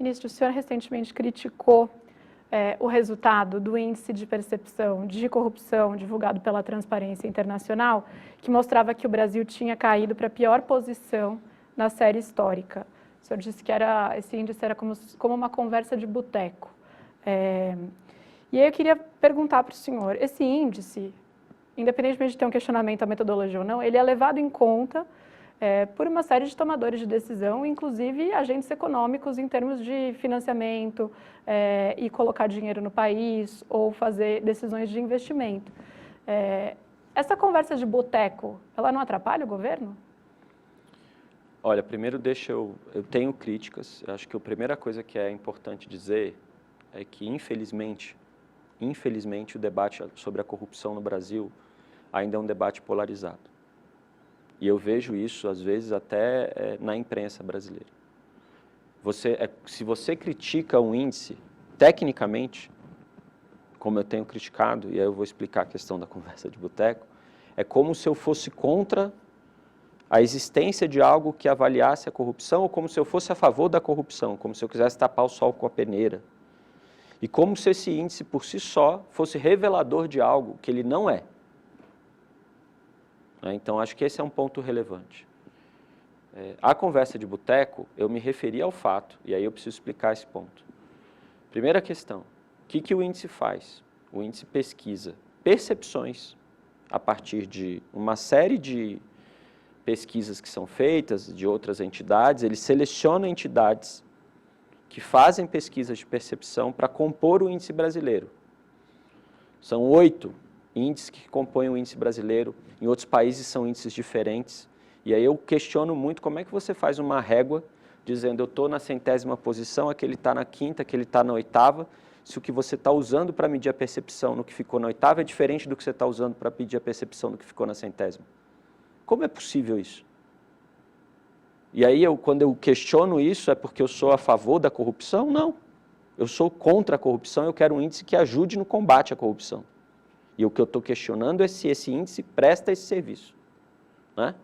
Ministro, o senhor recentemente criticou o resultado do índice de percepção de corrupção divulgado pela Transparência Internacional, que mostrava que o Brasil tinha caído para a pior posição na série histórica. O senhor disse que esse índice era como uma conversa de boteco. E aí eu queria perguntar para o senhor, esse índice, independentemente de ter um questionamento à metodologia ou não, ele é levado em conta por uma série de tomadores de decisão, inclusive agentes econômicos em termos de financiamento e colocar dinheiro no país ou fazer decisões de investimento. Essa conversa de boteco, ela não atrapalha o governo? Olha, primeiro eu tenho críticas. Eu acho que a primeira coisa que é importante dizer é que, infelizmente, o debate sobre a corrupção no Brasil ainda é um debate polarizado. E eu vejo isso, às vezes, até na imprensa brasileira. Se você critica um índice, tecnicamente, como eu tenho criticado, e aí eu vou explicar a questão da conversa de boteco, é como se eu fosse contra a existência de algo que avaliasse a corrupção, ou como se eu fosse a favor da corrupção, como se eu quisesse tapar o sol com a peneira. E como se esse índice, por si só, fosse revelador de algo que ele não é. Então, acho que esse é um ponto relevante. A conversa de boteco, eu me referi ao fato, e aí eu preciso explicar esse ponto. Primeira questão, o que o índice faz? O índice pesquisa percepções a partir de uma série de pesquisas que são feitas de outras entidades, ele seleciona entidades que fazem pesquisas de percepção para compor o índice brasileiro. São 8 índices que compõem o índice brasileiro, em outros países são índices diferentes, e aí eu questiono muito como é que você faz uma régua dizendo eu estou na 100ª posição, aquele está na 5ª, aquele está na 8ª, se o que você está usando para medir a percepção no que ficou na 8ª é diferente do que você está usando para medir a percepção no que ficou na 100ª. Como é possível isso? E aí, quando eu questiono isso, é porque eu sou a favor da corrupção? Não. Eu sou contra a corrupção, eu quero um índice que ajude no combate à corrupção. E o que eu estou questionando é se esse índice presta esse serviço. Né?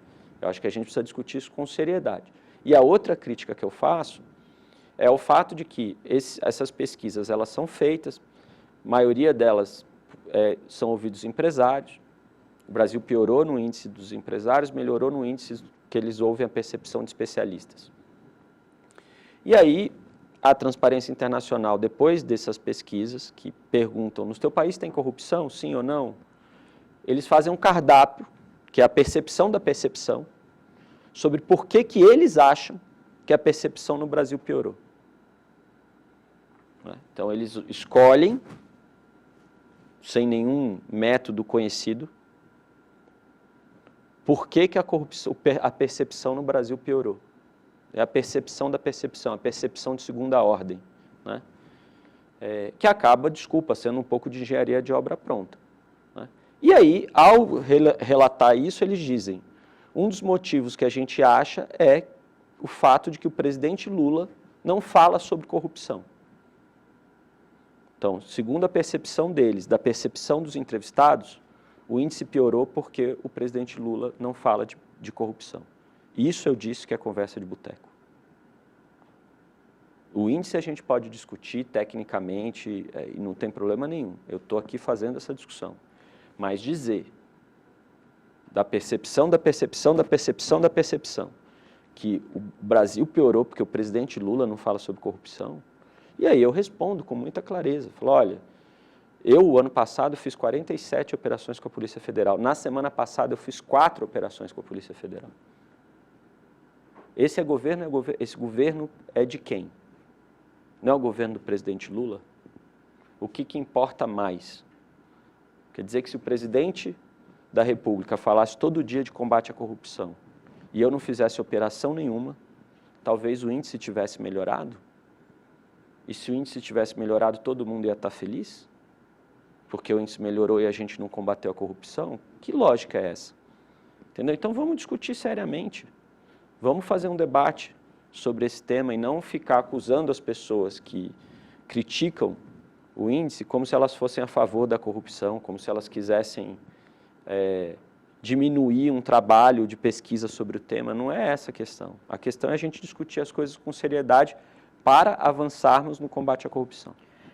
Eu acho que a gente precisa discutir isso com seriedade. E a outra crítica que eu faço é o fato de que essas pesquisas elas são feitas, a maioria delas são ouvidos empresários. O Brasil piorou no índice dos empresários, melhorou no índice que eles ouvem a percepção de especialistas. E aí, a Transparência Internacional, depois dessas pesquisas que perguntam, no teu país tem corrupção, sim ou não? Eles fazem um cardápio, que é a percepção da percepção, sobre por que eles acham que a percepção no Brasil piorou. Então, eles escolhem, sem nenhum método conhecido, por que a percepção no Brasil piorou. É a percepção da percepção, a percepção de segunda ordem, né? Que acaba, sendo um pouco de engenharia de obra pronta. Né? E aí, ao relatar isso, eles dizem, um dos motivos que a gente acha é o fato de que o presidente Lula não fala sobre corrupção. Então, segundo a percepção deles, da percepção dos entrevistados, o índice piorou porque o presidente Lula não fala de corrupção. Isso eu disse que é conversa de boteco. O índice a gente pode discutir tecnicamente e não tem problema nenhum. Eu estou aqui fazendo essa discussão. Mas dizer da percepção, da percepção, da percepção, da percepção, que o Brasil piorou porque o presidente Lula não fala sobre corrupção, e aí eu respondo com muita clareza. Falo, olha, o ano passado, fiz 47 operações com a Polícia Federal. Na semana passada, eu fiz 4 operações com a Polícia Federal. Esse governo é de quem? Não é o governo do presidente Lula? O que importa mais? Quer dizer que se o presidente da República falasse todo dia de combate à corrupção e eu não fizesse operação nenhuma, talvez o índice tivesse melhorado? E se o índice tivesse melhorado, todo mundo ia estar feliz? Porque o índice melhorou e a gente não combateu a corrupção? Que lógica é essa? Entendeu? Então vamos discutir seriamente. Vamos fazer um debate sobre esse tema e não ficar acusando as pessoas que criticam o índice como se elas fossem a favor da corrupção, como se elas quisessem diminuir um trabalho de pesquisa sobre o tema. Não é essa a questão. A questão é a gente discutir as coisas com seriedade para avançarmos no combate à corrupção.